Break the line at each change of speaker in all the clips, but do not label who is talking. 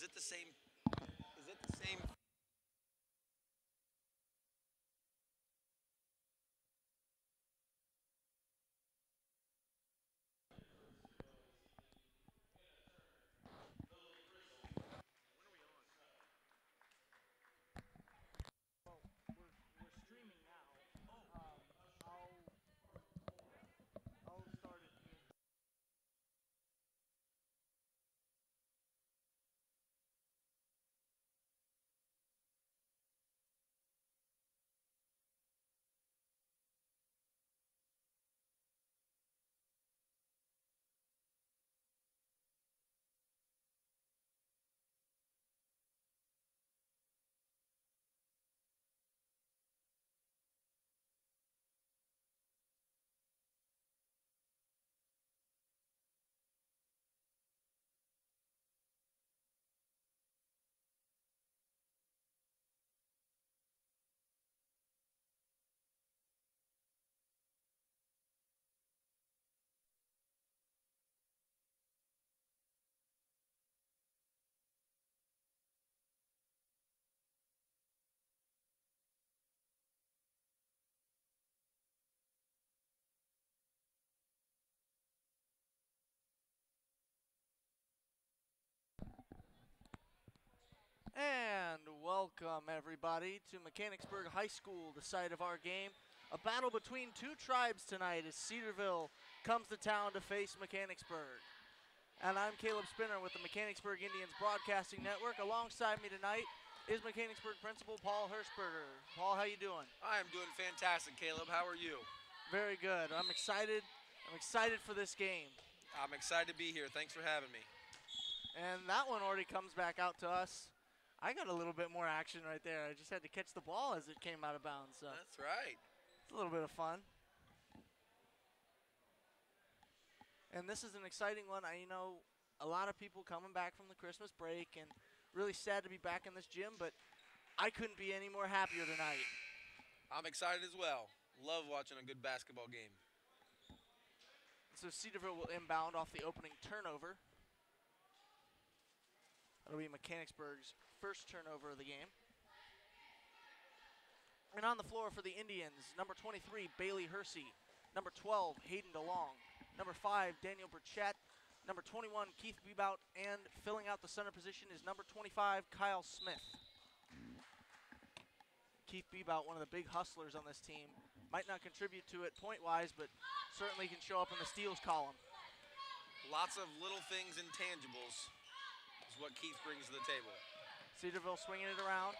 Is it the same? Is it the same?
We're streaming now. I'll start it. And welcome everybody to Mechanicsburg High School, the site of our game. A battle between two tribes tonight as Cedarville comes to town to face Mechanicsburg. And I'm Caleb Spinner with the Mechanicsburg Indians Broadcasting Network. Alongside me tonight is Mechanicsburg Principal Paul Hirschberger. Paul, how you doing?
I am doing fantastic, Caleb. How are you?
Very good. I'm excited. I'm excited for this game.
I'm excited to be here. Thanks for having me.
And that one already comes back out to us. I got a little bit more action right there. I just had to catch the ball as it came out of bounds. So
That's right.
it's a little bit of fun. And this is an exciting one. I know a lot of people coming back from the Christmas break and really sad to be back in this gym, but I couldn't be any more happier tonight.
I'm excited as well. Love watching a good basketball game.
So Cedarville will inbound off the opening turnover. That'll be Mechanicsburg's first turnover of the game. And on the floor for the Indians, number 23, Bailey Hersey. Number 12, Hayden DeLong. Number 5, Daniel Burchett. Number 21, Keith Bebout. And filling out the center position is number 25, Kyle Smith. Keith Bebout, one of the big hustlers on this team. Might not contribute to it point-wise, but certainly can show up in the steals column.
Lots of little things, intangibles, is what Keith brings to the table.
Cedarville swinging it around.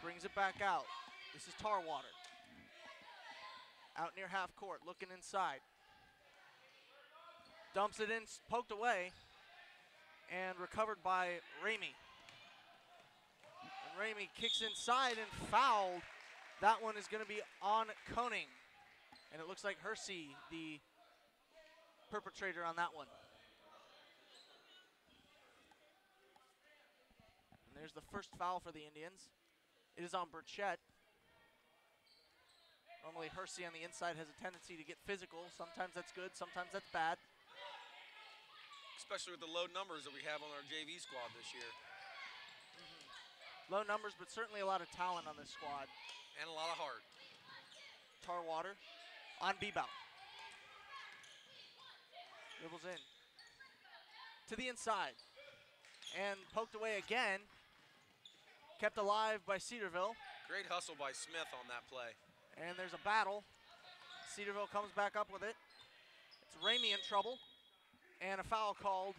Brings it back out. This is Tarwater. Out near half court, looking inside. Dumps it in, poked away, and recovered by Ramey. And Ramey kicks inside and fouled. That one is going to be on Koning. And it looks like Hersey, the perpetrator on that one. And there's the first foul for the Indians. It is on Burchett. Normally Hersey on the inside has a tendency to get physical. Sometimes that's good, sometimes that's bad.
Especially with the low numbers that we have on our JV squad this year.
Low numbers, but certainly a lot of talent on this squad.
And a lot of heart.
Tarwater on Bebout. Dribbles in. To the inside. And poked away again. Kept alive by Cedarville.
Great hustle by Smith on that play.
And there's a battle. Cedarville comes back up with it. It's Ramey in trouble. And a foul called.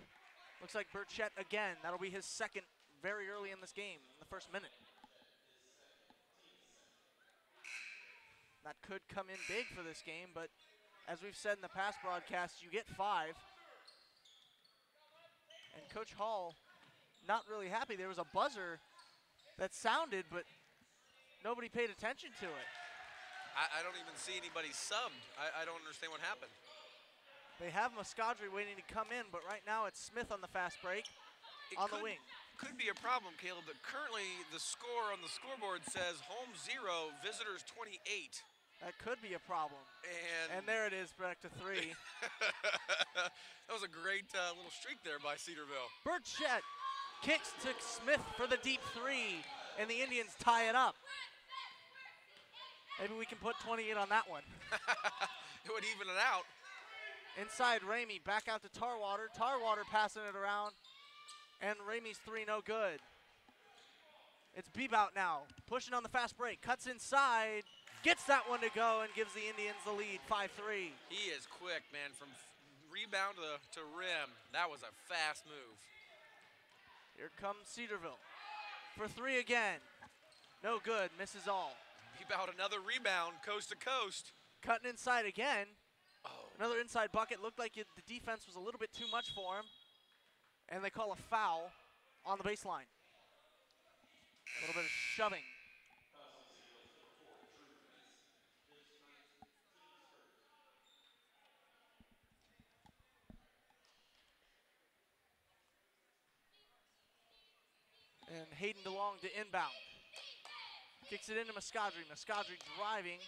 Looks like Burchett again. That'll be his second very early in this game, in the first minute. That could come in big for this game, but as we've said in the past broadcasts, you get 5. And Coach Hall not really happy. There was a buzzer that sounded, but nobody paid attention to it.
I don't even see anybody subbed. I don't understand what happened.
They have Muscadri waiting to come in, but right now it's Smith on the fast break on the wing.
Could be a problem, Caleb, but currently the score on the scoreboard says home 0, visitors 28.
That could be a problem. And there it is, back to 3.
That was a great little streak there by Cedarville.
Burchett kicks to Smith for the deep three, and the Indians tie it up. Maybe we can put 28 on that one.
It would even it out.
Inside Ramey, back out to Tarwater. Tarwater passing it around, and Ramey's three no good. It's Bebout now, pushing on the fast break, cuts inside, gets that one to go, and gives the Indians the lead, 5-3.
He is quick, man, from rebound to rim. That was a fast move.
Here comes Cedarville for three again. No good, misses all.
Bebout another rebound, coast to coast.
Cutting inside again.
Oh.
Another inside bucket. Looked like the defense was a little bit too much for him. And they call a foul on the baseline. A little bit of shoving. And Hayden DeLong to inbound. Kicks it into Muscadri. Muscadri driving.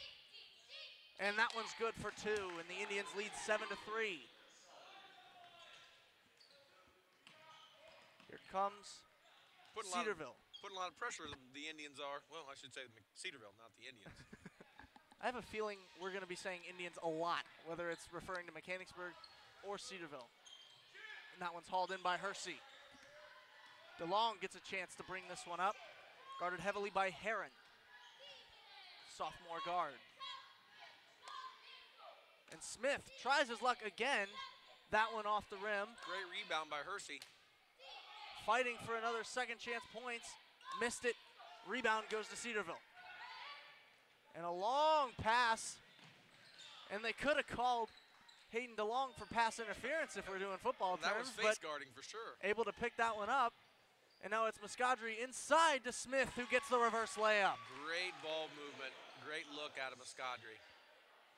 And that one's good for two, and the Indians lead 7-3. Here comes Cedarville.
Putting a lot of pressure, the Indians are. Well, I should say Cedarville, not the Indians.
I have a feeling we're going to be saying Indians a lot, whether it's referring to Mechanicsburg or Cedarville. And that one's hauled in by Hersey. DeLong gets a chance to bring this one up. Guarded heavily by Heron. Sophomore guard. And Smith tries his luck again. That one off the rim.
Great rebound by Hersey.
Fighting for another second chance points. Missed it. Rebound goes to Cedarville. And a long pass. And they could have called Hayden DeLong for pass interference if we're doing football
That
terms.
was face guarding for sure.
Able to pick that one up. And now it's Muscadri inside to Smith, who gets the reverse layup.
Great ball movement. Great look out of Muscadri.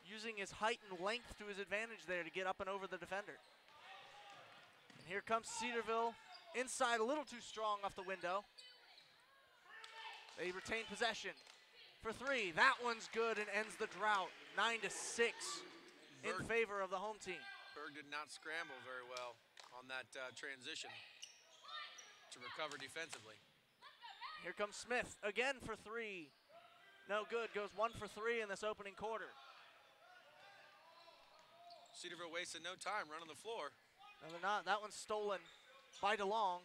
Using his height and length to his advantage there to get up and over the defender. And here comes Cedarville. Inside, a little too strong off the window. They retain possession for three. That one's good and ends the drought. 9-6 in favor of the home team.
Berg did not scramble very well on that transition to recover defensively.
Here comes Smith again for three. No good, goes 1 for 3 in this opening quarter.
Cedarville wasted no time running the floor.
No, they're not. That one's stolen by DeLong,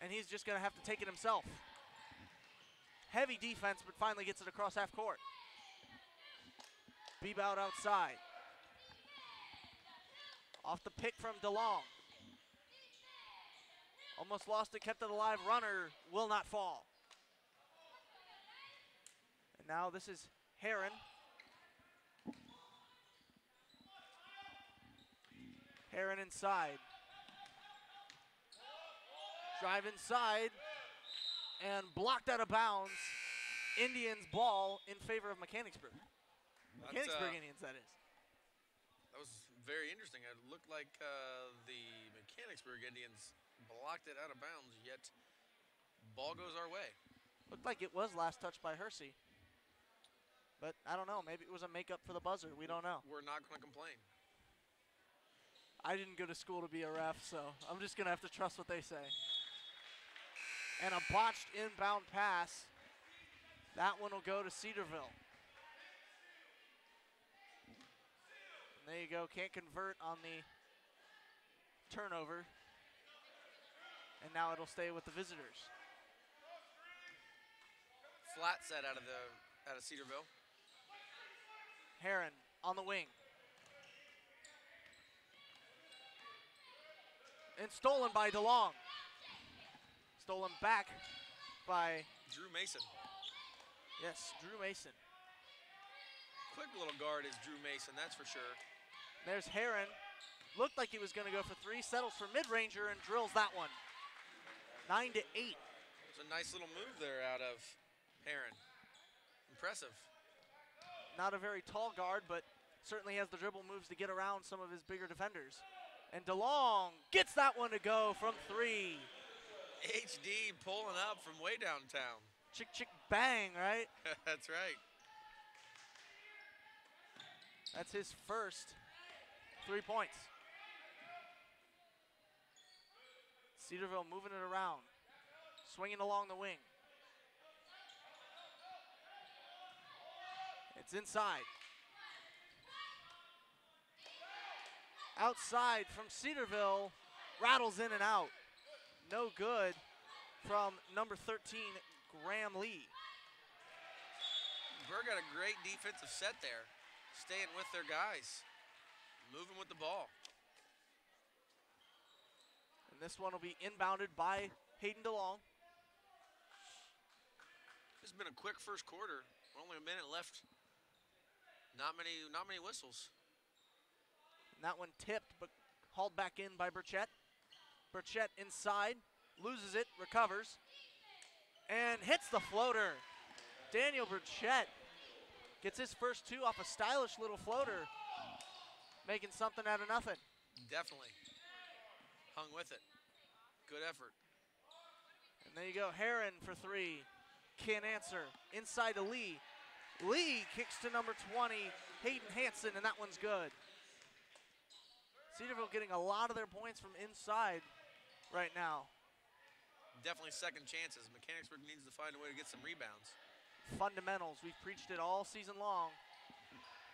and he's just going to have to take it himself. Heavy defense, but finally gets it across half court. Bebout outside. Off the pick from DeLong. Almost lost it, kept it alive. Runner will not fall. And now this is Heron. Heron inside. Drive inside and blocked out of bounds. Indians ball in favor of Mechanicsburg. Mechanicsburg Indians, that is.
That was very interesting. It looked like the Mechanicsburg Indians blocked it out of bounds, yet ball goes our way.
Looked like it was last touched by Hersey. But I don't know, maybe it was a makeup for the buzzer. We don't know.
We're not going to complain.
I didn't go to school to be a ref, so I'm just going to have to trust what they say. And a botched inbound pass. That one will go to Cedarville. And there you go, can't convert on the turnover. And now it'll stay with the visitors.
Flat set out of Cedarville.
Heron on the wing. And stolen by DeLong. Stolen back by
Drew Mason.
Yes, Drew Mason.
Quick little guard is Drew Mason, that's for sure.
There's Heron. Looked like he was going to go for three, settles for mid-ranger and drills that one. 9-8.
It's a nice little move there out of Heron. Impressive.
Not a very tall guard, but certainly has the dribble moves to get around some of his bigger defenders. And DeLong gets that one to go from three.
HD pulling up from way downtown.
Chick, chick, bang, right?
That's right.
That's his first 3 points. Cedarville moving it around. swinging along the wing. It's inside. Outside from Cedarville, rattles in and out. No good from number 13, Graham Lee.
Berg got a great defensive set there, staying with their guys, moving with the ball.
And this one will be inbounded by Hayden DeLong.
It's been a quick first quarter. Only a minute left. Not many whistles.
And that one tipped, but hauled back in by Burchett. Burchett inside, loses it, recovers, and hits the floater. Daniel Burchett gets his first two off a stylish little floater, making something out of nothing.
Definitely. Hung with it. Good effort.
And there you go, Heron for three. Can't answer. Inside to Lee. Lee kicks to number 20, Hayden Hansen, and that one's good. Cedarville getting a lot of their points from inside right now.
Definitely second chances. Mechanicsburg needs to find a way to get some rebounds.
Fundamentals, we've preached it all season long.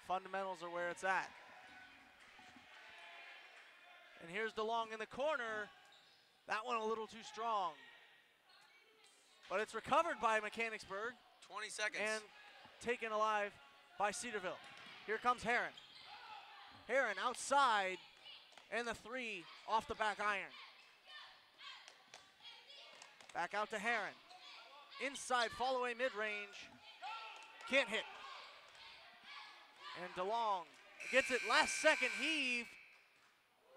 Fundamentals are where it's at. And here's DeLong in the corner. That one a little too strong. But it's recovered by Mechanicsburg.
20 seconds.
And taken alive by Cedarville. Here comes Heron. Heron outside, and the three off the back iron. Back out to Heron. Inside, fall away mid-range. Can't hit. And DeLong gets it, last second heave.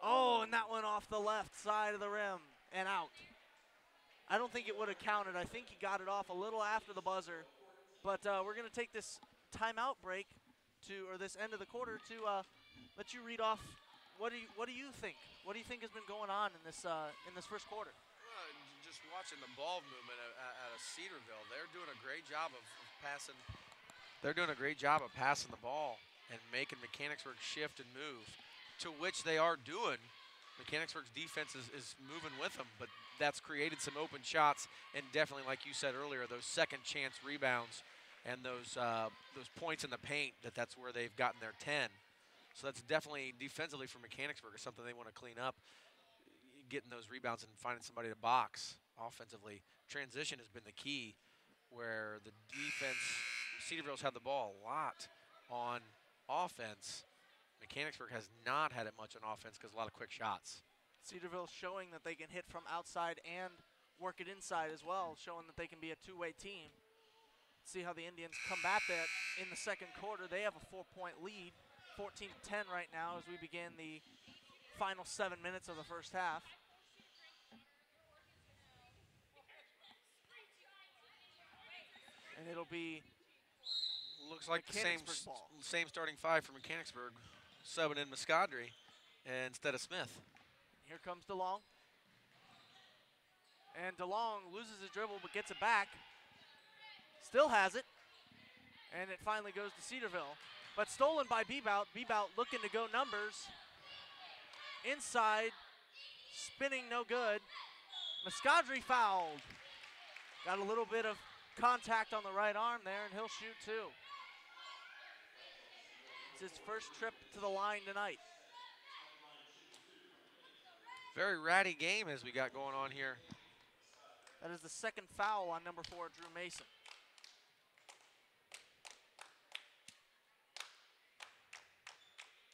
Oh, and that one off the left side of the rim and out. I don't think it would have counted. I think he got it off a little after the buzzer. But we're going to take this timeout break or this end of the quarter to let you read off. What do you think? What do you think has been going on in this first quarter?
Just watching the ball movement out of Cedarville, they're doing a great job of passing. They're doing a great job of passing the ball and making Mechanicsburg shift and move, to which they are doing. Mechanicsburg's defense is moving with them, but that's created some open shots, and definitely, like you said earlier, those second chance rebounds and those points in the paint, that's where they've gotten their 10. So that's definitely defensively for Mechanicsburg is something they want to clean up, getting those rebounds and finding somebody to box. Offensively, transition has been the key, where the defense, Cedarville's had the ball a lot on offense. Mechanicsburg has not had it much on offense because a lot of quick shots.
Cedarville showing that they can hit from outside and work it inside as well, showing that they can be a two-way team. See how the Indians combat that in the second quarter. They have a 4-point lead, 14-10 right now as we begin the final 7 minutes of the first half. And it'll be
looks like the same starting five for Mechanicsburg, subbing in Muscadri instead of Smith.
Here comes DeLong. And DeLong loses his dribble but gets it back. Still has it. And it finally goes to Cedarville. But stolen by Bebout. Bebout looking to go numbers. Inside. Spinning no good. Muscadri fouled. Got a little bit of contact on the right arm there, and he'll shoot too. It's his first trip to the line tonight.
Very ratty game as we got going on here.
That is the second foul on number 4, Drew Mason.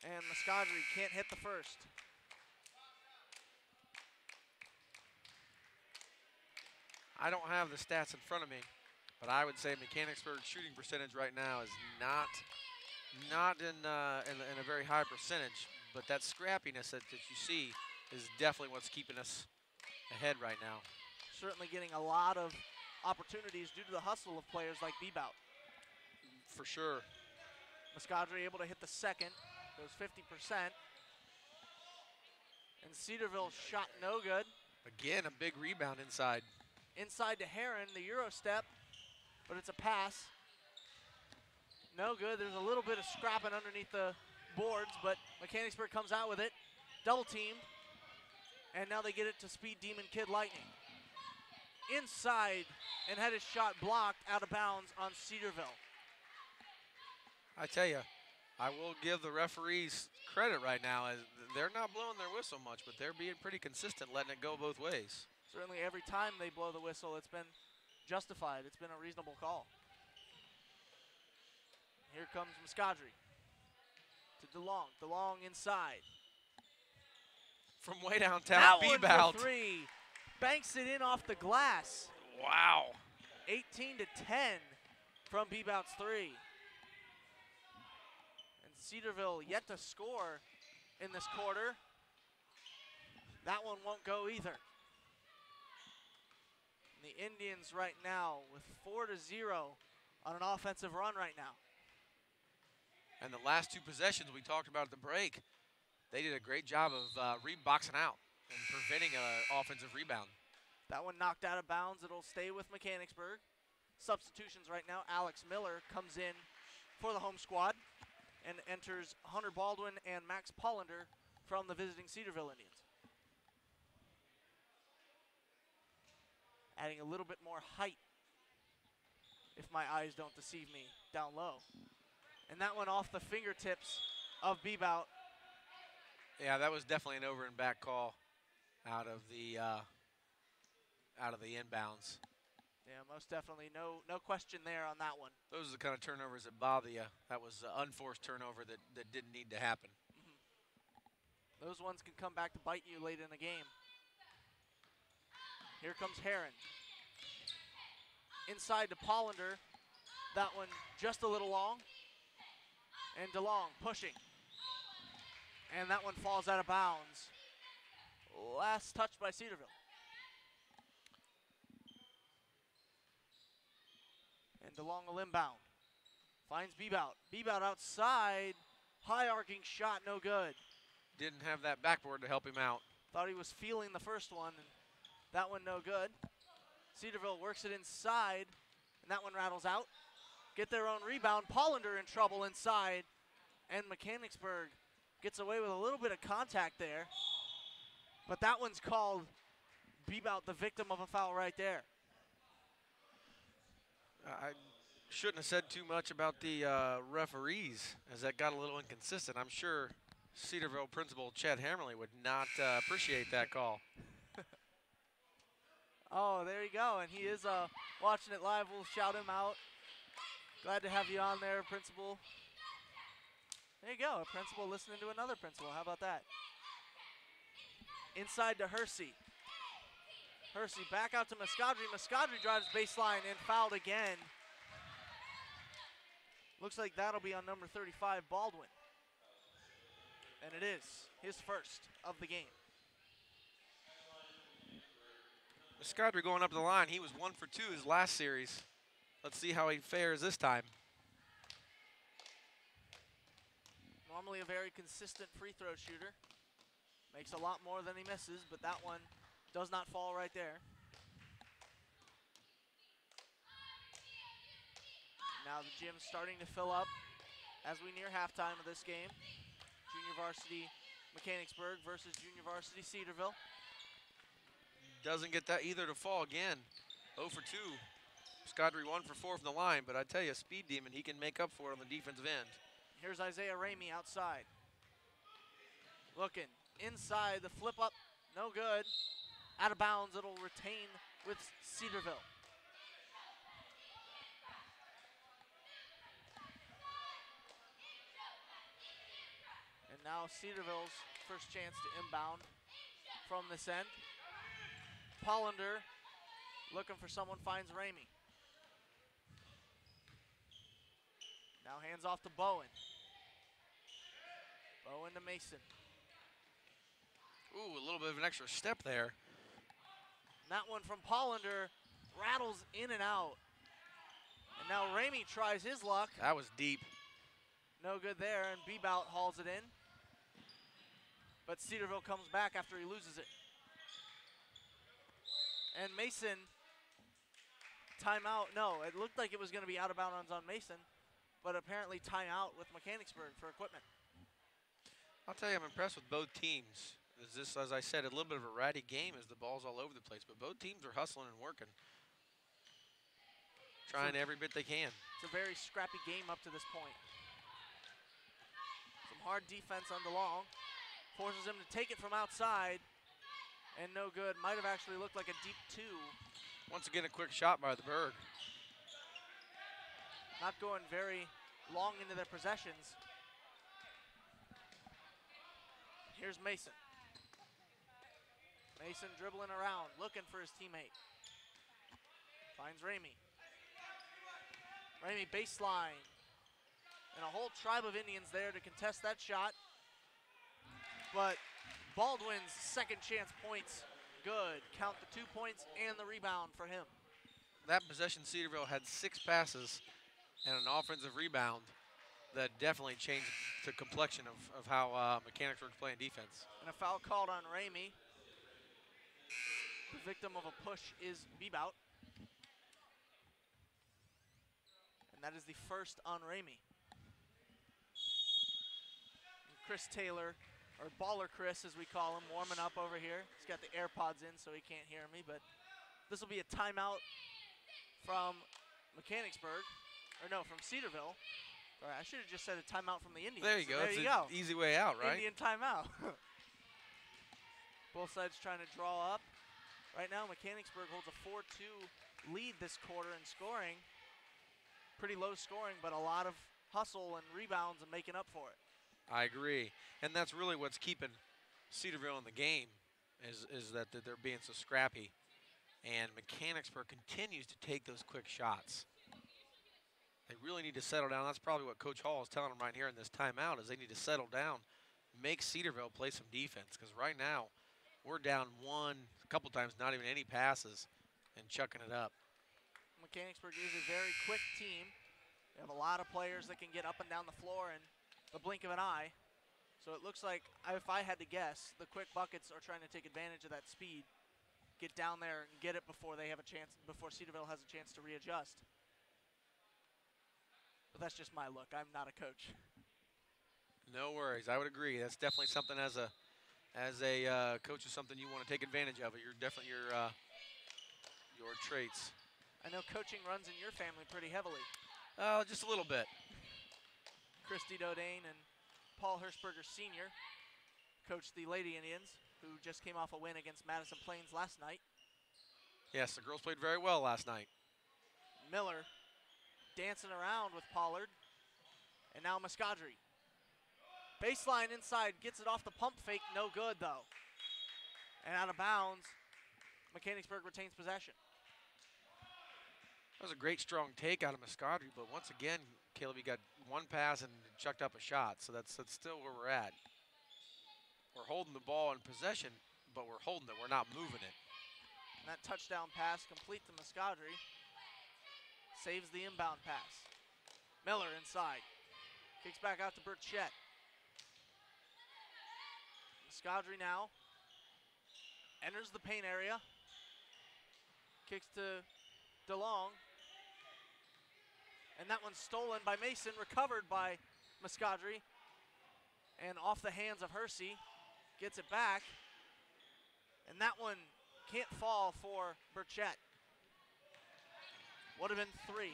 And Muscadri can't hit the first.
I don't have the stats in front of me, but I would say Mechanicsburg's shooting percentage right now is not in a very high percentage, but that scrappiness that you see is definitely what's keeping us ahead right now.
Certainly getting a lot of opportunities due to the hustle of players like Bebout.
For sure.
Muscadri able to hit the second, goes 50%. And Cedarville shot no good.
Again, a big rebound inside.
Inside to Heron, the Euro step, but it's a pass. No good. There's a little bit of scrapping underneath the boards, but Mechanicsburg comes out with it. Double teamed, and now they get it to Speed Demon Kid Lightning. inside and had his shot blocked out of bounds on Cedarville.
I tell you, I will give the referees credit right now, as they're not blowing their whistle much, but they're being pretty consistent, letting it go both ways.
Certainly every time they blow the whistle, it's been justified. It's been a reasonable call. Here comes Muscadri to DeLong. DeLong inside.
From way downtown,
that
Bebout.
One for three. Banks it in off the glass.
Wow.
18 to 10 from Bebout's three. And Cedarville yet to score in this quarter. That one won't go either. And the Indians right now with 4-0 on an offensive run right now.
And the last two possessions we talked about at the break, they did a great job of boxing out and preventing an offensive rebound.
That one knocked out of bounds. It'll stay with Mechanicsburg. Substitutions right now. Alex Miller comes in for the home squad and enters Hunter Baldwin and Max Pollender from the visiting Cedarville Indians. Adding a little bit more height, if my eyes don't deceive me, down low. And that one off the fingertips of Bebout.
Yeah, that was definitely an over and back call out of the inbounds.
Yeah, most definitely. No question there on that one.
Those are the kind of turnovers that bother you. That was an unforced turnover that didn't need to happen.
Those ones can come back to bite you late in the game. Here comes Heron. Inside to Pollender. That one just a little long. And DeLong pushing. And that one falls out of bounds. Last touch by Cedarville. And DeLong will inbound. Finds Bebout. Bebout outside. High arcing shot, no good.
Didn't have that backboard to help him out.
Thought he was feeling the first one, and that one no good. Cedarville works it inside, and that one rattles out. Get their own rebound. Pollender in trouble inside, and Mechanicsburg gets away with a little bit of contact there. But that one's called. Bebout the victim of a foul right there.
I shouldn't have said too much about the referees, as that got a little inconsistent. I'm sure Cedarville principal Chad Hammerly would not appreciate that call.
Oh, there you go, and he is watching it live. We'll shout him out. Glad to have you on there, principal. There you go, a principal listening to another principal. How about that? Inside to Hersey. Hersey back out to Muscadri. Muscadri drives baseline and fouled again. Looks like that'll be on number 35, Baldwin. And it is his first of the game.
Muscadri going up the line. He was 1 for 2 his last series. Let's see how he fares this time.
Normally a very consistent free throw shooter. Makes a lot more than he misses, but that one does not fall right there. Now the gym's starting to fill up as we near halftime of this game. Junior varsity Mechanicsburg versus junior varsity Cedarville.
Doesn't get that either to fall again. 0 for 2. Muscadri 1 for 4 from the line, but I tell you, Speed Demon, he can make up for it on the defensive end.
Here's Isaiah Ramey outside. Looking inside, the flip up, no good. Out of bounds, it'll retain with Cedarville. And now Cedarville's first chance to inbound from this end. Pollender looking for someone, finds Ramey. Now hands off to Bowen. Bowen to Mason.
Ooh, a little bit of an extra step there.
And that one from Pollender rattles in and out. And now Ramey tries his luck.
That was deep.
No good there, and Bebout hauls it in. But Cedarville comes back after he loses it. And Mason, timeout. No, it looked like it was going to be out of bounds on Mason, but apparently timeout with Mechanicsburg for equipment.
I'll tell you, I'm impressed with both teams. Is this, as I said, a little bit of a ratty game as the ball's all over the place, but both teams are hustling and working, trying every bit they can.
It's a very scrappy game up to this point. Some hard defense on DeLong. Forces him to take it from outside, and no good. Might have actually looked like a deep two.
Once again, a quick shot by the Berg.
Not going very long into their possessions. Here's Mason. Mason dribbling around, looking for his teammate. Finds Ramey. Ramey baseline. And a whole tribe of Indians there to contest that shot. But Baldwin's second chance points, good. Count the 2 points and the rebound for him.
That possession, Cedarville had 6 passes and an offensive rebound that definitely changed the complexion of how Mechanicsburg's playing defense.
And a foul called on Ramey. The victim of a push is Bebout. And that is the first on Ramey. And Chris Taylor, or Baller Chris as we call him, warming up over here. He's got the AirPods in so he can't hear me, but this will be a timeout from Mechanicsburg, or no, from Cedarville. All right, I should have just said a timeout from the Indians.
There you go.
There
it's
you
an
go.
Easy way out, right?
Indian timeout. Both sides trying to draw up. Right now, Mechanicsburg holds a 4-2 lead this quarter in scoring. Pretty low scoring, but a lot of hustle and rebounds and making up for it.
I agree. And that's really what's keeping Cedarville in the game is that they're being so scrappy. And Mechanicsburg continues to take those quick shots. They really need to settle down. That's probably what Coach Hall is telling them right here in this timeout is they need to settle down, make Cedarville play some defense. Because right now, we're down one, a couple times, not even any passes, and chucking it up.
Mechanicsburg is a very quick team. They have a lot of players that can get up and down the floor in the blink of an eye. So it looks like, if I had to guess, the quick buckets are trying to take advantage of that speed, get down there and get it before they have a chance, before Cedarville has a chance to readjust. But that's just my look. I'm not a coach.
No worries. I would agree. That's definitely something as a coach is something you want to take advantage of. You're definitely your traits.
I know coaching runs in your family pretty heavily.
Just a little bit.
Christy Dodane and Paul Hirschberger Sr. coached the Lady Indians, who just came off a win against Madison Plains last night.
Yes, the girls played very well last night.
Miller dancing around with Pollard. And now Muscadri. Baseline inside, gets it off the pump fake, no good though. And out of bounds, Mechanicsburg retains possession.
That was a great strong take out of Muscadri, but once again, Caleb, you got one pass and chucked up a shot, so that's still where we're at. We're holding the ball in possession, but we're holding it, we're not moving it.
And that touchdown pass complete to Muscadri. Saves the inbound pass. Miller inside. Kicks back out to Burchett. Muscadri now enters the paint area. Kicks to DeLong. And that one's stolen by Mason, recovered by Muscadri. And off the hands of Hersey. Gets it back. And that one can't fall for Burchett. Would have been 3.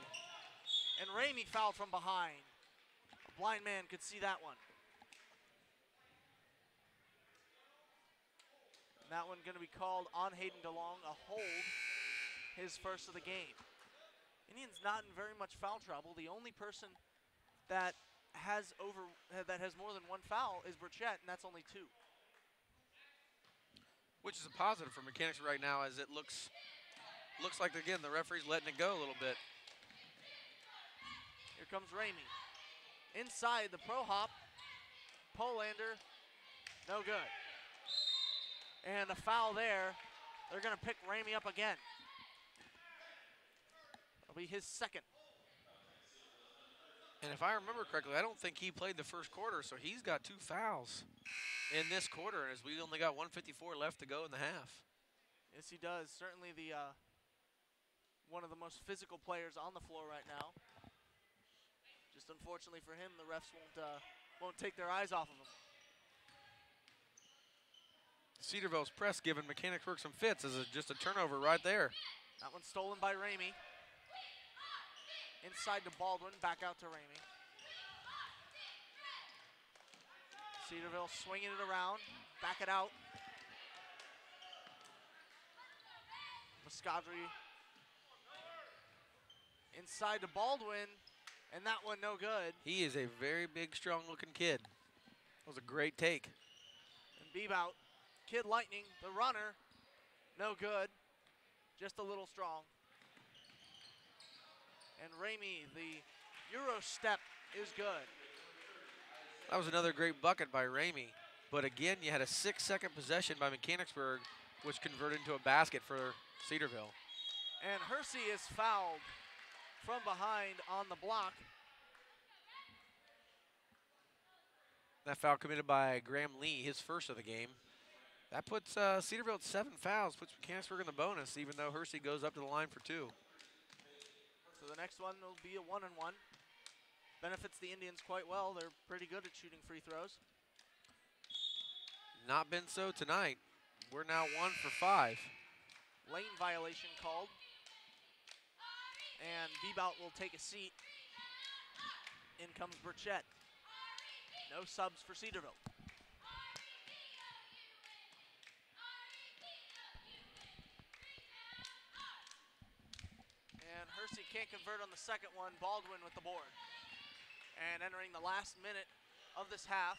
And Ramey fouled from behind. A blind man could see that one. And that one going to be called on Hayden DeLong, a hold, his first of the game. Indians not in very much foul trouble. The only person that has more than one foul is Burchett, and that's only 2.
Which is a positive for Mechanics right now, as it looks like, again, the referee's letting it go a little bit.
Here comes Ramey. Inside the pro hop. Polander, no good. And a foul there. They're going to pick Ramey up again. It'll be his second.
And if I remember correctly, I don't think he played the first quarter, so he's got 2 fouls in this quarter, as we only got 1:54 left to go in the half.
Yes, he does. Certainly the one of the most physical players on the floor right now. Just unfortunately for him, the refs won't take their eyes off of him.
Cedarville's press giving Mechanicsburg some fits as just a turnover right there.
That one's stolen by Ramey. Inside to Baldwin, back out to Ramey. Cedarville swinging it around, back it out. Muscadri inside to Baldwin, and that one no good.
He is a very big, strong-looking kid. That was a great take.
And Bebout, Kid Lightning, the runner, no good, just a little strong. And Ramey, the Euro step is good.
That was another great bucket by Ramey. But again, you had a 6-second possession by Mechanicsburg, which converted into a basket for Cedarville.
And Hersey is fouled from behind on the block.
That foul committed by Graham Lee, his first of the game. That puts Cedarville at 7 fouls, puts Mechanicsburg in the bonus, even though Hersey goes up to the line for 2.
So the next one will be a 1-and-1. Benefits the Indians quite well. They're pretty good at shooting free throws.
Not been so tonight. We're now 1 for 5.
Lane violation called. And Bebout will take a seat. In comes Burchett. No subs for Cedarville. And Hersey can't convert on the second one. Baldwin with the board. And entering the last minute of this half,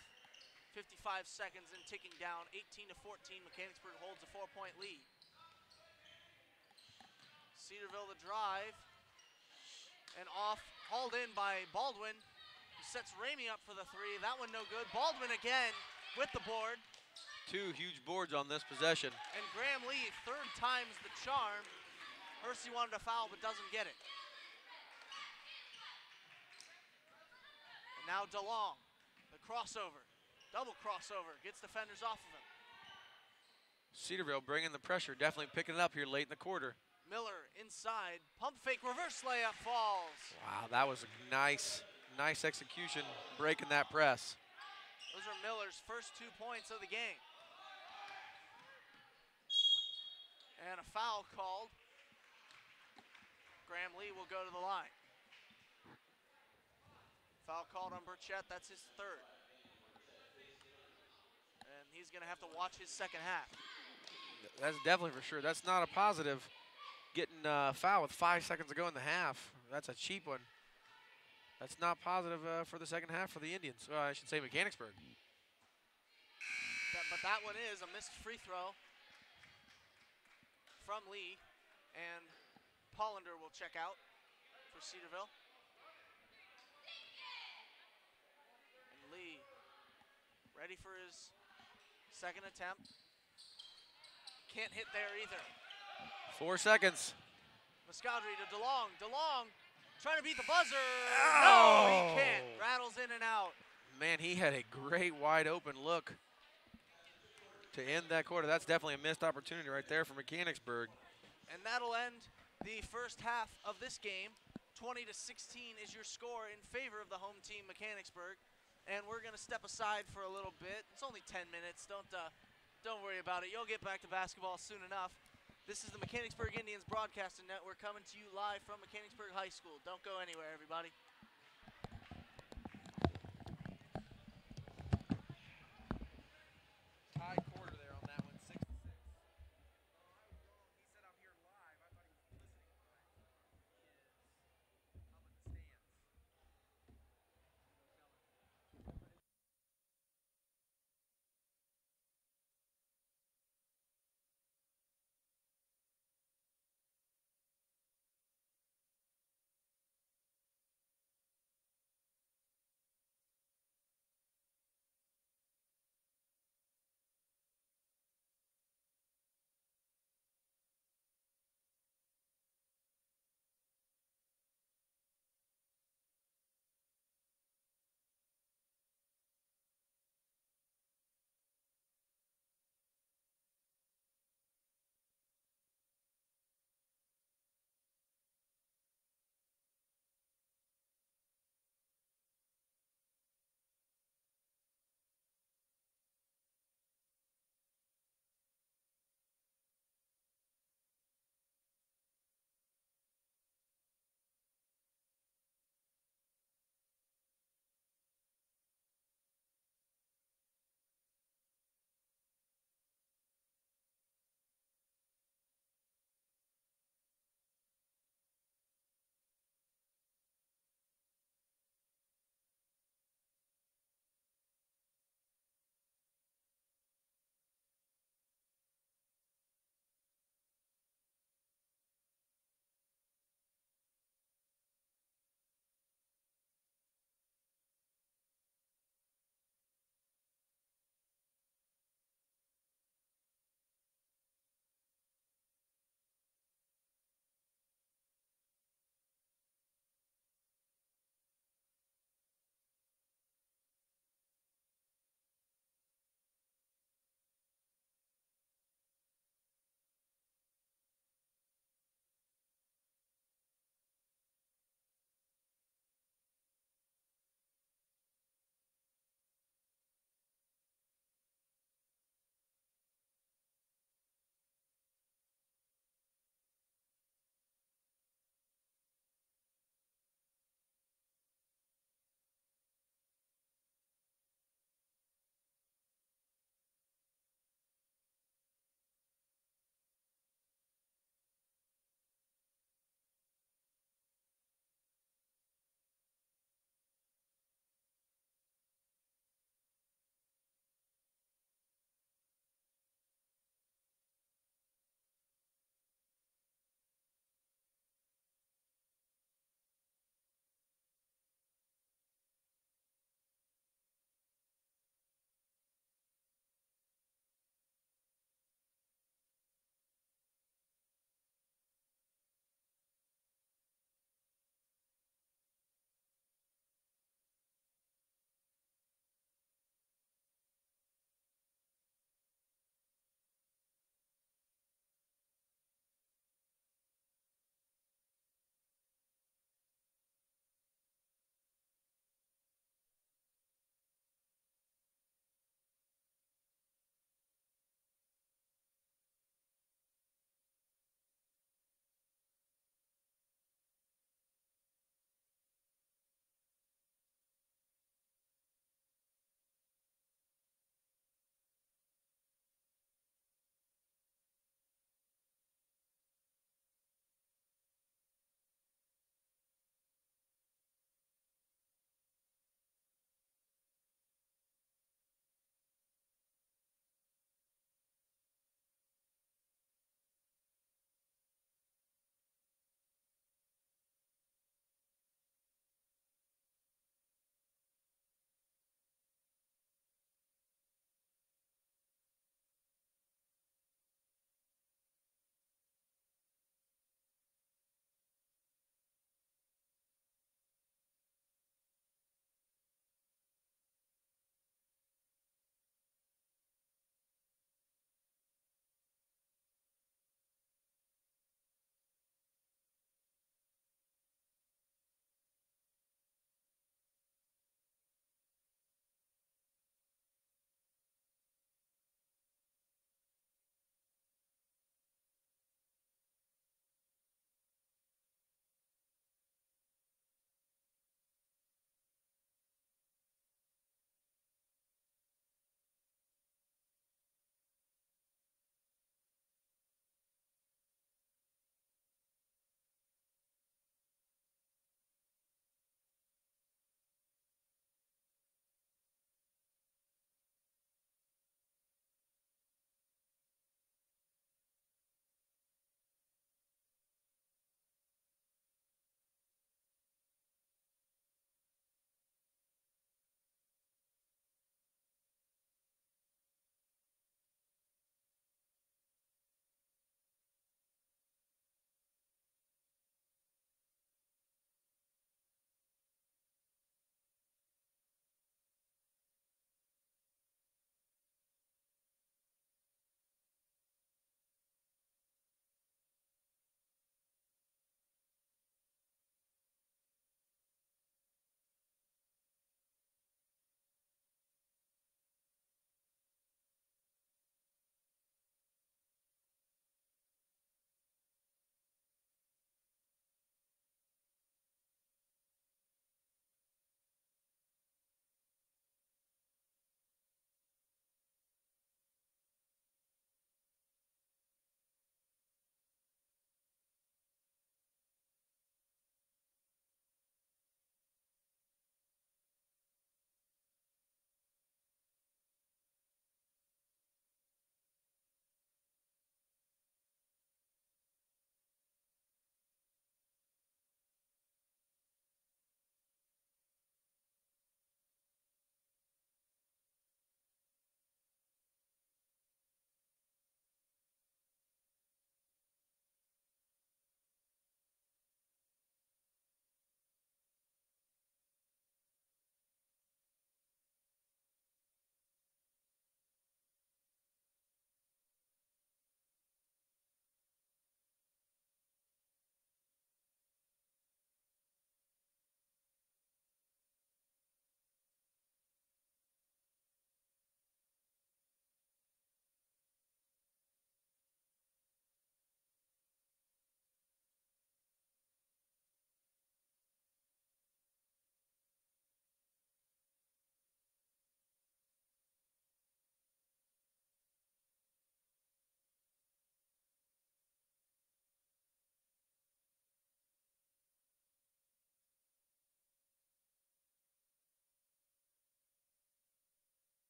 55 seconds and ticking down, 18-14, Mechanicsburg holds a 4-point lead. Cedarville the drive, and off, hauled in by Baldwin, who sets Ramey up for the three. That one no good. Baldwin again with the board.
2 huge boards on this possession.
And Graham Lee, third time's the charm. Hersey wanted a foul but doesn't get it. And now DeLong, the crossover, double crossover, gets defenders off of him.
Cedarville bringing the pressure, definitely picking it up here late in the quarter.
Miller inside, pump fake, reverse layup, falls.
Wow, that was a nice execution, breaking that press.
Those are Miller's first 2 points of the game. And a foul called. Graham Lee will go to the line. Foul called on Burchett, that's his third. And he's gonna have to watch his second half.
That's definitely for sure. That's not a positive. Getting foul with 5 seconds to go in the half. That's a cheap one. That's not positive for the second half for the Indians. I should say Mechanicsburg.
But that one is a missed free throw from Lee. And Pollender will check out for Cedarville. And Lee ready for his second attempt. Can't hit there either.
4 seconds.
Muscadri to DeLong. DeLong trying to beat the buzzer.
Oh!
No, he can't. Rattles in and out.
Man, he had a great wide open look to end that quarter. That's definitely a missed opportunity right there for Mechanicsburg.
And that'll end the first half of this game. 20-16 is your score in favor of the home team, Mechanicsburg. And we're going to step aside for a little bit. It's only 10 minutes. Don't worry about it. You'll get back to basketball soon enough. This is the Mechanicsburg Indians Broadcasting Network coming to you live from Mechanicsburg High School. Don't go anywhere, everybody.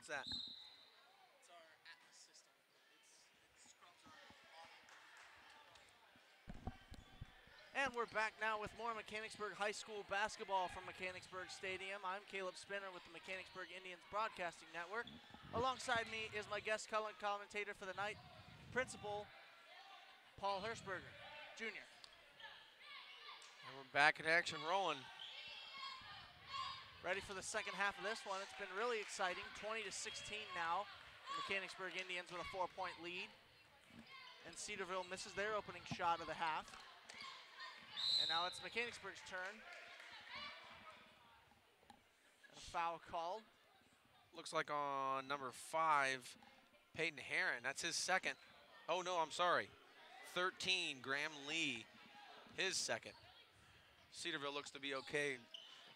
What's that?
It's our Atlas system. It scrubs our And we're back now with more Mechanicsburg High School basketball from Mechanicsburg Stadium. I'm Caleb Spinner with the Mechanicsburg Indians Broadcasting Network. Alongside me is my guest color commentator for the night, Principal Paul Hirschberger, Jr.
And we're back in action rolling.
Ready for the second half of this one. It's been really exciting, 20-16 now. The Mechanicsburg Indians with a 4-point lead. And Cedarville misses their opening shot of the half. And now it's Mechanicsburg's turn. And a foul called.
Looks like on number 5, Peyton Heron. That's his second. Oh, no, I'm sorry. 13, Graham Lee, his second. Cedarville looks to be okay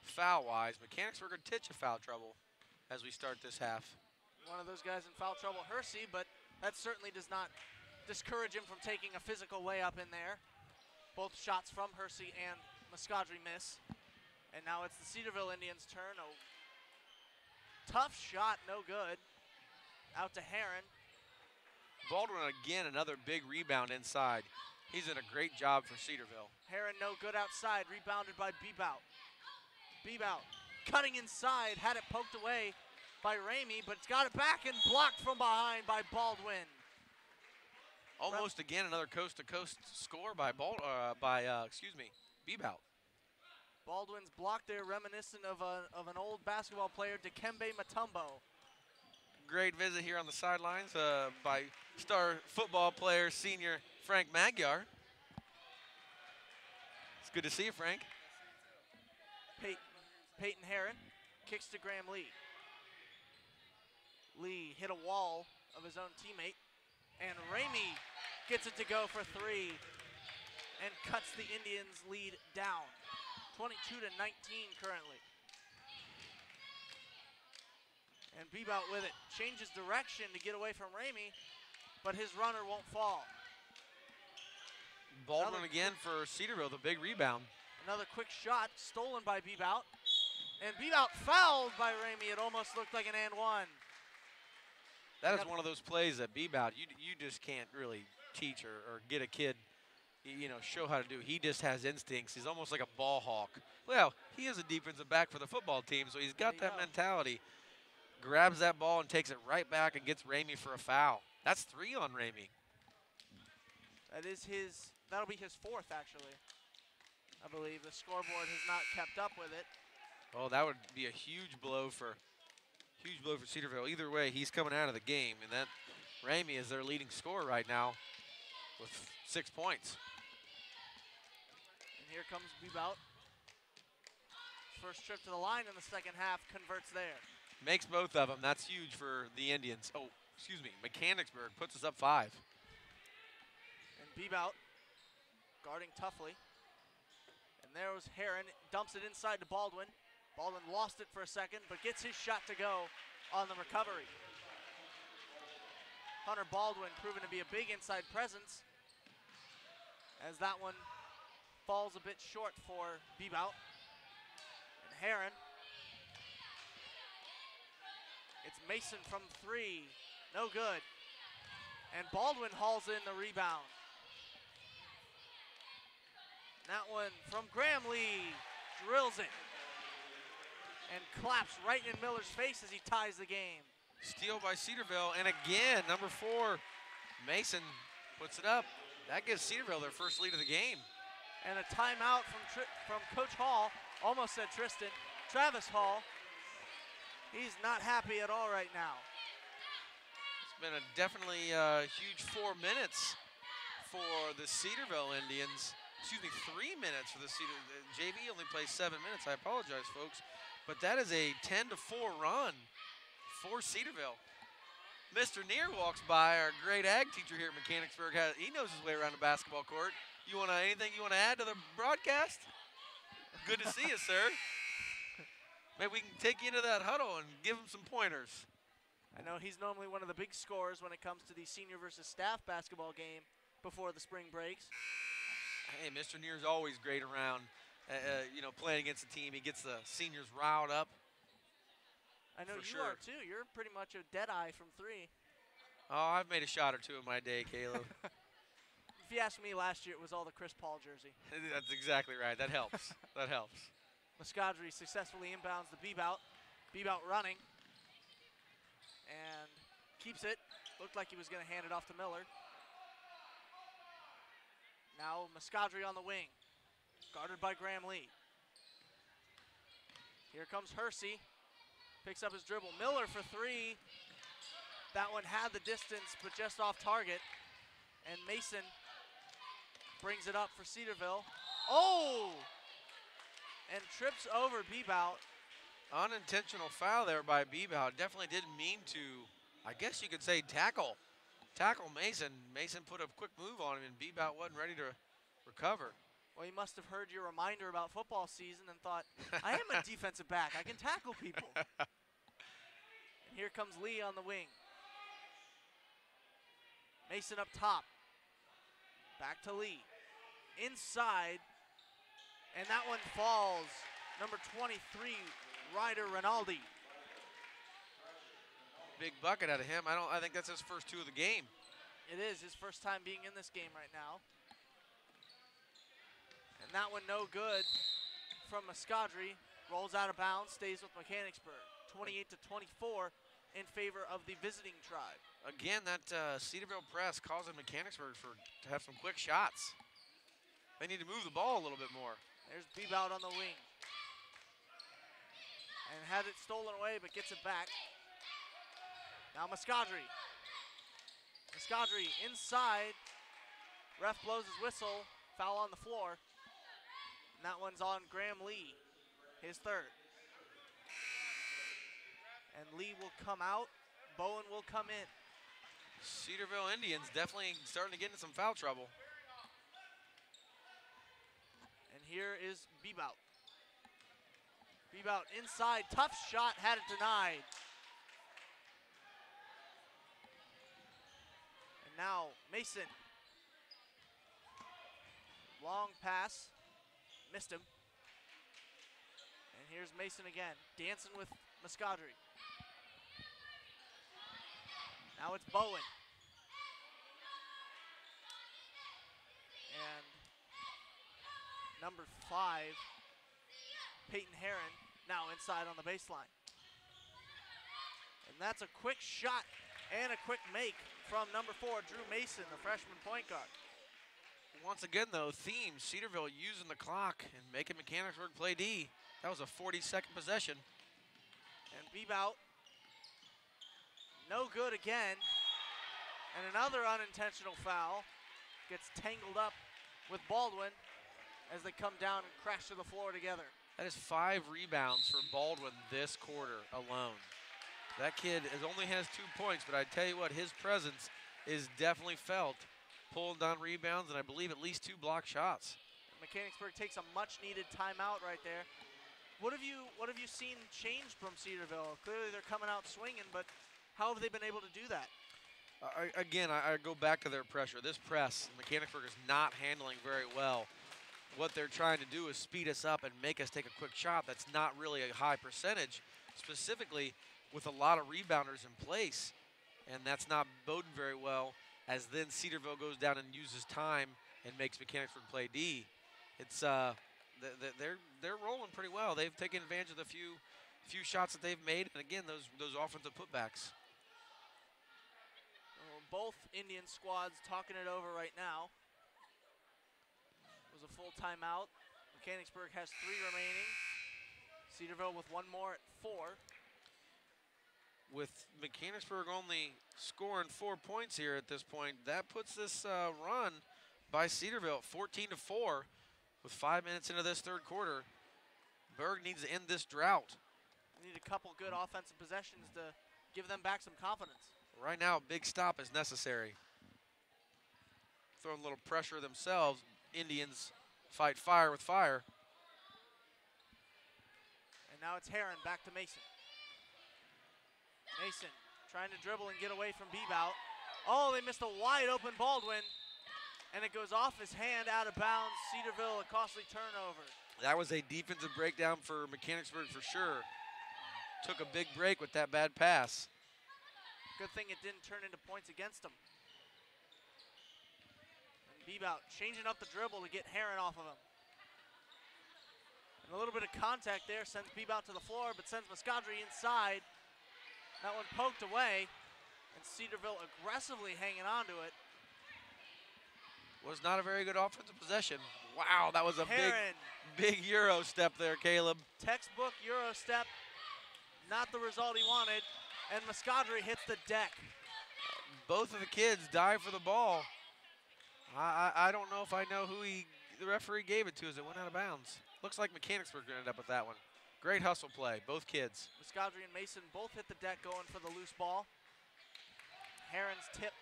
foul-wise. Mechanicsburg could titch of foul trouble as we start this half.
One of those guys in foul trouble, Hersey, but that certainly does not discourage him from taking a physical layup in there. Both shots from Hersey and Muscadri miss. And now it's the Cedarville Indians' turn. A tough shot, no good. Out to Heron.
Baldwin again, another big rebound inside. He's done a great job for Cedarville.
Heron no good outside, rebounded by Bebout. Bebout cutting inside, had it poked away by Ramey, but it's got it back and blocked from behind by Baldwin.
Almost again another coast-to-coast score by Bebout.
Baldwin's block there reminiscent of an old basketball player, Dikembe Mutombo.
Great visit here on the sidelines by star football player, senior Frank Magyar. It's good to see you, Frank.
Peyton Heron kicks to Graham Lee. Lee hit a wall of his own teammate, and Ramey gets it to go for 3 and cuts the Indians' lead down. 22-19 currently. And Bebout with it, changes direction to get away from Ramey, but his runner won't fall.
Baldwin again for Cedarville, the big rebound.
Another quick shot, stolen by Bebout. And Bebout fouled by Ramey. It almost looked like an and one.
That is one of those plays that Bebout, you just can't really teach or get a kid, show how to do. He just has instincts. He's almost like a ball hawk. Well, he is a defensive back for the football team, so he's got that mentality. Grabs that ball and takes it right back and gets Ramey for a foul. That's 3 on Ramey.
That'll be his 4th, actually. I believe the scoreboard has not kept up with it.
Oh, that would be a huge blow for Cedarville. Either way, he's coming out of the game, and that Ramey is their leading scorer right now with 6 points.
And here comes Bebout. First trip to the line in the second half, converts there.
Makes both of them. That's huge for the Indians. Oh, excuse me. Mechanicsburg puts us up 5.
And Bebout guarding toughly. And there was Heron, dumps it inside to Baldwin. Baldwin lost it for a second, but gets his shot to go on the recovery. Hunter Baldwin proven to be a big inside presence, as that one falls a bit short for Bebout. And Heron. It's Mason from 3, no good. And Baldwin hauls in the rebound. That one from Graham Lee, drills it. And claps right in Miller's face as he ties the game.
Steal by Cedarville, and again, number 4, Mason puts it up. That gives Cedarville their first lead of the game.
And a timeout from Coach Hall, almost said Tristan, Travis Hall. He's not happy at all right now.
It's been a definitely huge 4 minutes for the Cedarville Indians. Excuse me, 3 minutes for the JV only plays 7 minutes. I apologize, folks. But that is a 10-4 run for Cedarville. Mr. Neer walks by, our great ag teacher here at Mechanicsburg. He knows his way around the basketball court. Anything you want to add to the broadcast? Good to see you, sir. Maybe we can take you into that huddle and give him some pointers.
I know he's normally one of the big scorers when it comes to the senior versus staff basketball game before the spring breaks.
Hey, Mr. Neer's always great around, playing against the team. He gets the seniors riled up.
I know
For
you
sure.
are too. You're pretty much a dead eye from 3.
Oh, I've made a shot or two in my day, Caleb.
If you ask me, last year it was all the Chris Paul jersey.
That's exactly right. That helps. That helps.
Muscadri successfully inbounds the Bebout. Bebout running. And keeps it. Looked like he was going to hand it off to Miller. Now Muscadri on the wing. Guarded by Graham Lee. Here comes Hersey. Picks up his dribble. Miller for 3. That one had the distance, but just off target. And Mason brings it up for Cedarville. Oh! And trips over Bebout.
Unintentional foul there by Bebout. Definitely didn't mean to, I guess you could say, tackle Mason. Mason put a quick move on him, and Bebout wasn't ready to recover.
Well, he must have heard your reminder about football season and thought, I am a defensive back. I can tackle people. And here comes Lee on the wing. Mason up top. Back to Lee. Inside. And that one falls. Number 23, Ryder Rinaldi.
Big bucket out of him. I think that's his first 2 of the game.
It is his first time being in this game right now. And that one no good from Muscadri. Rolls out of bounds, stays with Mechanicsburg. 28-24 in favor of the visiting tribe.
Again, that Cedarville press causing Mechanicsburg to have some quick shots. They need to move the ball a little bit more.
There's Bebout on the wing. And had it stolen away, but gets it back. Now Muscadri. Muscadri inside. Ref blows his whistle. Foul on the floor. And that one's on Graham Lee, his 3rd. And Lee will come out. Bowen will come in.
Cedarville Indians definitely starting to get into some foul trouble.
And here is Bebout. Bebout inside, tough shot, had it denied. And now Mason. Long pass, missed him. And here's Mason again, dancing with Muscadri. Now it's Bowen. And number 5, Peyton Herron, now inside on the baseline. And that's a quick shot and a quick make from number 4, Drew Mason, the freshman point guard.
Once again, though, theme, Cedarville using the clock and making Mechanicsburg play D. That was a 40-second possession.
And Bebout, no good again. And another unintentional foul. Gets tangled up with Baldwin as they come down and crash to the floor together.
That is 5 rebounds for Baldwin this quarter alone. That kid only has 2 points, but I tell you what, his presence is definitely felt. Pulling down rebounds, and I believe at least 2 block shots.
Mechanicsburg takes a much-needed timeout right there. What have you seen change from Cedarville? Clearly they're coming out swinging, but how have they been able to do that?
I go back to their pressure. This press, Mechanicsburg is not handling very well. What they're trying to do is speed us up and make us take a quick shot that's not really a high percentage, specifically with a lot of rebounders in place. And that's not boding very well as then Cedarville goes down and uses time and makes Mechanicsburg play D. It's they're rolling pretty well. They've taken advantage of the few shots that they've made, and again, those offensive putbacks.
Both Indian squads talking it over right now. It was a full timeout. Mechanicsburg has 3 remaining. Cedarville with 1 more at 4.
With Mechanicsburg only scoring 4 points here at this point, that puts this run by Cedarville at 14-4 with 5 minutes into this 3rd quarter. Berg needs to end this drought.
We need a couple good offensive possessions to give them back some confidence.
Right now, a big stop is necessary. Throwing a little pressure themselves. Indians fight fire with fire.
And now it's Herron back to Mason. Mason trying to dribble and get away from Bebout. Oh, they missed a wide open Baldwin. And it goes off his hand, out of bounds. Cedarville, a costly turnover.
That was a defensive breakdown for Mechanicsburg for sure. took a big break with that bad pass.
Good thing it didn't turn into points against him. And Bebout changing up the dribble to get Heron off of him. And a little bit of contact there sends Bebout to the floor, but sends Muscadri inside. That one poked away, and Cedarville aggressively hanging on to it.
Was not a very good offensive possession. Wow, that was a
Heron,
big Euro step there, Caleb.
textbook Euro step, not the result he wanted, and Muscadri hits the deck.
Both of the kids dive for the ball. I don't know if I know who the referee gave it to as it went out of bounds. Looks like Mechanicsburg ended up with that one. Great hustle play, both kids.
Muscadri and Mason both hit the deck going for the loose ball. Heron's tip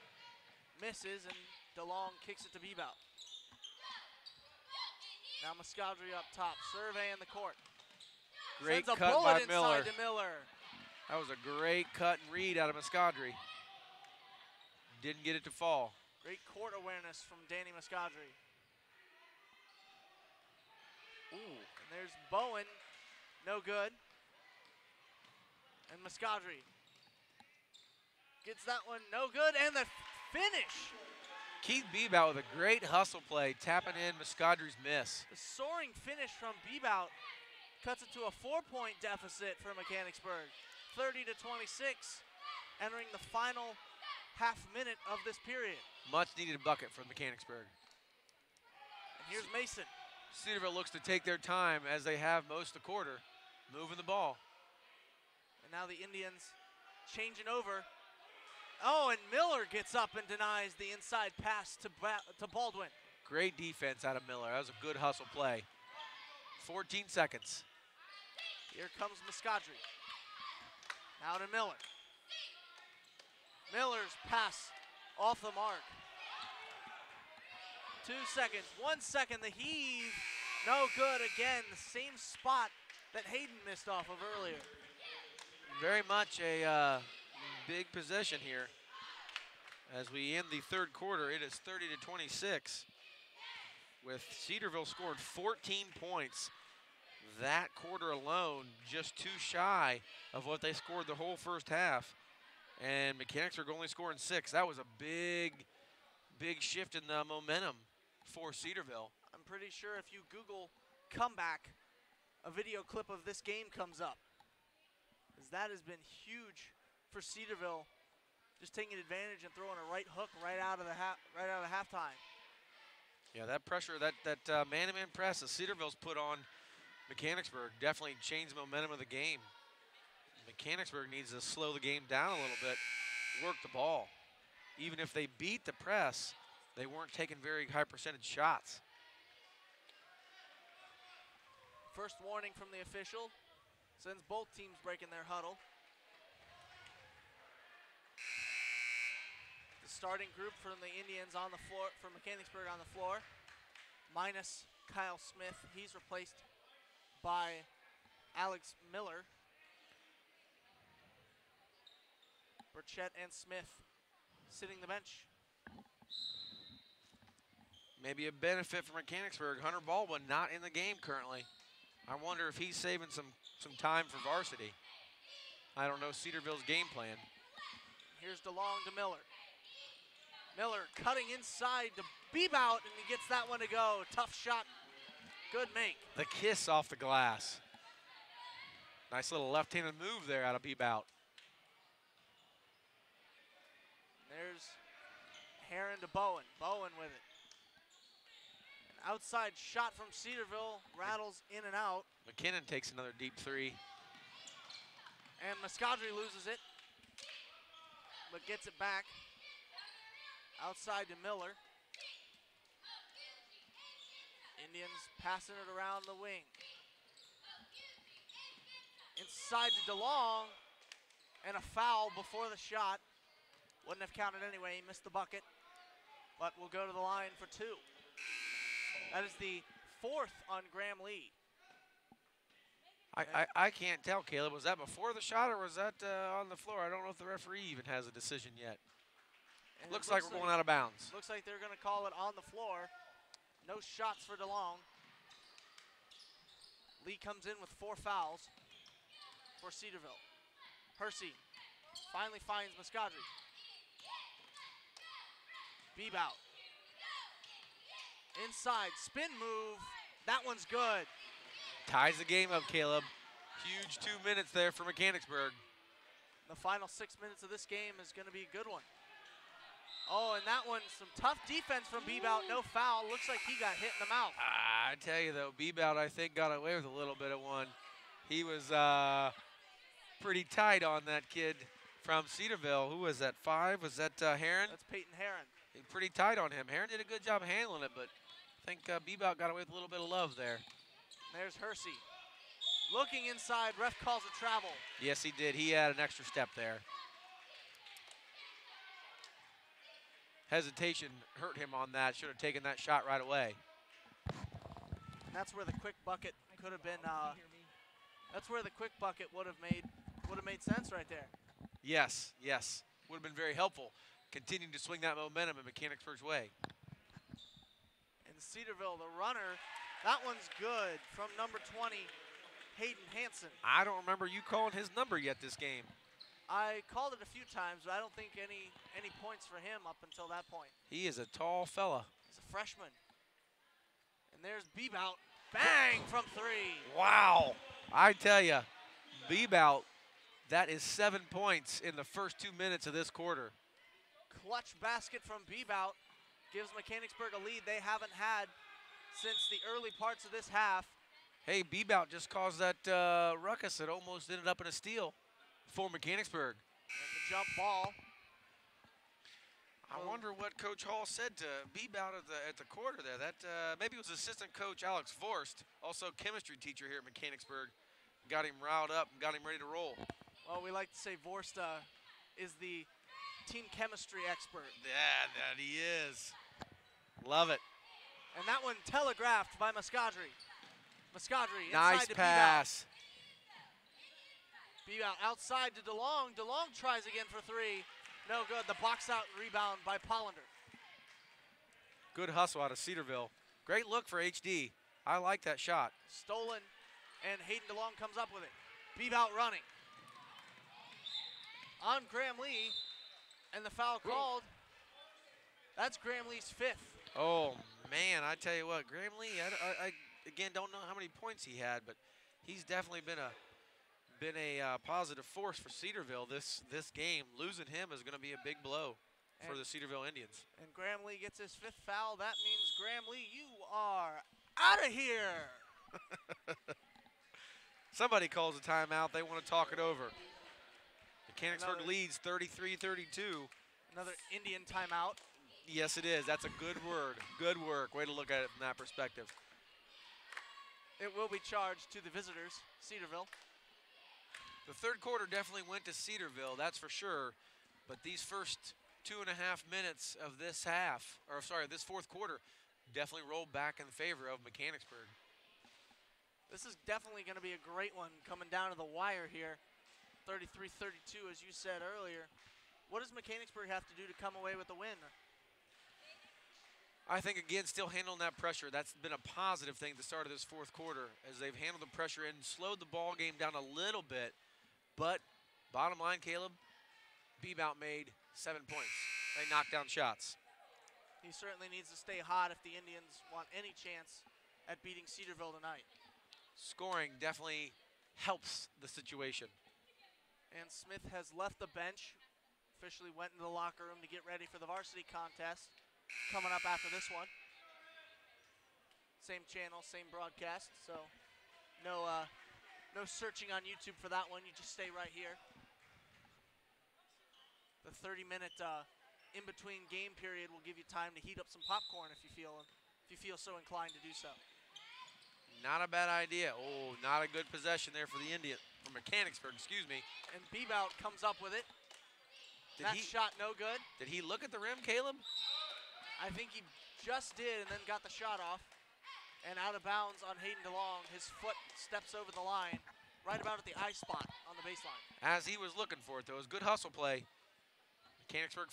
misses, and DeLong kicks it to Bebout. Now Muscadri up top, surveying the court.
Great
Sends a
cut by
bullet
Miller.
inside to Miller.
That was a great cut and read out of Muscadri. Didn't get it to fall.
Great court awareness from Danny Muscadri. Ooh, and there's Bowen, no good. And Muscadri gets that one, no good, and the finish.
Keith Bebout with a great hustle play, tapping in Muscadri's miss.
The soaring finish from Bebout cuts it to a 4-point deficit for Mechanicsburg. 30-26, entering the final half minute of this period.
Much needed bucket from Mechanicsburg.
And here's Mason.
Cedarville looks to take their time as they have most of the quarter, moving the ball.
And now the Indians changing over. Oh, and Miller gets up and denies the inside pass to Baldwin.
Great defense out of Miller. That was a good hustle play. 14 seconds.
Here comes Muscadri. Now to Miller. Miller's pass off the mark. 2 seconds, 1 second, the heave, no good again. The same spot that Hayden missed off of earlier.
Very much a big possession here. As we end the third quarter, it is 30-26. With Cedarville scored 14 points that quarter alone, just too shy of what they scored the whole first half. And Mechanicsburg only scoring 6. That was a big shift in the momentum for Cedarville.
I'm pretty sure if you Google comeback, a video clip of this game comes up. As that has been huge for Cedarville, just taking advantage and throwing a right hook right out of halftime.
Yeah, that pressure, that man-to-man press that Cedarville's put on Mechanicsburg definitely changed the momentum of the game. Mechanicsburg needs to slow the game down a little bit, work the ball. Even if they beat the press, they weren't taking very high percentage shots.
First warning from the official sends both teams breaking their huddle. The starting group from the Indians on the floor, for Mechanicsburg on the floor, minus Kyle Smith. He's replaced by Alex Miller. Burchett and Smith sitting the bench.
Maybe a benefit for Mechanicsburg. Hunter Baldwin not in the game currently. I wonder if he's saving some time for varsity. I don't know Cedarville's game plan.
Here's DeLong to Miller. Miller cutting inside to Bebout, and he gets that one to go. Tough shot. Good make.
The kiss off the glass. Nice little left-handed move there out of Bebout.
There's Heron to Bowen. Bowen with it. An outside shot from Cedarville, rattles in and out.
McKinnon takes another deep three.
And Muscadri loses it, but gets it back. Outside to Miller. Indians passing it around the wing. Inside to DeLong, and a foul before the shot. Wouldn't have counted anyway, he missed the bucket, but will go to the line for 2. That is the 4th on Graham Lee.
I can't tell, Caleb. Was that before the shot or was that on the floor? I don't know if the referee even has a decision yet.
And
Looks like we're going out of bounds.
Looks like they're going to call it on the floor. No shots for DeLong. Lee comes in with 4 fouls. for Cedarville. Hersey finally finds Muscadri. Bebout. Inside, spin move. That one's good.
Ties the game up, Caleb. Huge 2 minutes there for Mechanicsburg.
The final 6 minutes of this game is going to be a good one. Oh, and that one, some tough defense from Bebout. No foul. Looks like he got hit in the mouth.
I tell you, though, Bebout, I think, got away with a little bit of one. He was pretty tight on that kid from Cedarville. Who was that, 5? Was that Heron?
That's Peyton Heron.
Pretty tight on him. Heron did a good job of handling it, but I think Bebout got away with a little bit of love there.
There's Hersey. Looking inside, ref calls a travel.
Yes, he did. He had an extra step there. Hesitation hurt him on that. Should have taken that shot right away.
And that's where the quick bucket could have been. That's where the quick bucket would have made sense right there.
Yes, yes, would have been very helpful. Continuing to swing that momentum in Mechanicsburg's way.
And Cedarville, the runner, that one's good from number 20, Hayden Hansen.
I don't remember you calling his number yet this game.
I called it a few times, but I don't think any points for him up until that point.
He is a tall fella.
He's a freshman. And there's Bebout. Bang from 3.
Wow. I tell you, Bebout, that is 7 points in the first 2 minutes of this quarter.
Clutch basket from Bebout gives Mechanicsburg a lead they haven't had since the early parts of this half.
Hey, Bebout just caused that ruckus that almost ended up in a steal for Mechanicsburg.
And the jump ball.
I wonder what Coach Hall said to Bebout at the quarter there. That maybe it was assistant coach Alex Forst, also chemistry teacher here at Mechanicsburg. Got him riled up and got him ready to roll.
Well, we like to say Forst is the team chemistry expert.
Yeah, that he is. Love it.
And that one telegraphed by Muscadri. Muscadri
nice
inside to
pass.
Bebout outside to DeLong. DeLong tries again for 3. No good. The box out rebound by Pollender.
Good hustle out of Cedarville. Great look for HD. I like that shot.
Stolen, and Hayden DeLong comes up with it. Bebout running. On Graham Lee, and the foul called. That's Graham Lee's 5th.
Oh, man, I tell you what, Graham Lee, I again, don't know how many points he had, but he's definitely been a positive force for Cedarville this game. Losing him is going to be a big blow for the Cedarville Indians.
And Graham Lee gets his 5th foul. That means, Graham Lee, you are out of here.
Somebody calls a timeout. They want to talk it over. Mechanicsburg leads 33-32.
Another Indian timeout.
Yes, it is. That's a good word. Good work. Way to look at it from that perspective.
It will be charged to the visitors, Cedarville.
The third quarter definitely went to Cedarville, that's for sure. But these first 2.5 minutes of this this fourth quarter definitely rolled back in favor of Mechanicsburg.
This is definitely going to be a great one coming down to the wire here. 33-32, as you said earlier. What does Mechanicsburg have to do to come away with the win?
I think, again, still handling that pressure. That's been a positive thing at the start of this fourth quarter as they've handled the pressure and slowed the ball game down a little bit. But bottom line, Caleb, Bebout made 7 points. They knocked down shots.
He certainly needs to stay hot if the Indians want any chance at beating Cedarville tonight.
Scoring definitely helps the situation.
And Smith has left the bench, officially went into the locker room to get ready for the varsity contest coming up after this one. Same channel, same broadcast, so no searching on YouTube for that one. You just stay right here. The 30-minute in-between game period will give you time to heat up some popcorn if you feel so inclined to do so.
Not a bad idea. Oh, not a good possession there for the Mechanicsburg, excuse me.
And Bebout comes up with it. That shot no good.
Did he look at the rim, Caleb?
I think he just did and then got the shot off. And out of bounds on Hayden DeLong. His foot steps over the line right about at the eye spot on the baseline.
As he was looking for it, though. It was good hustle play. Mechanicsburg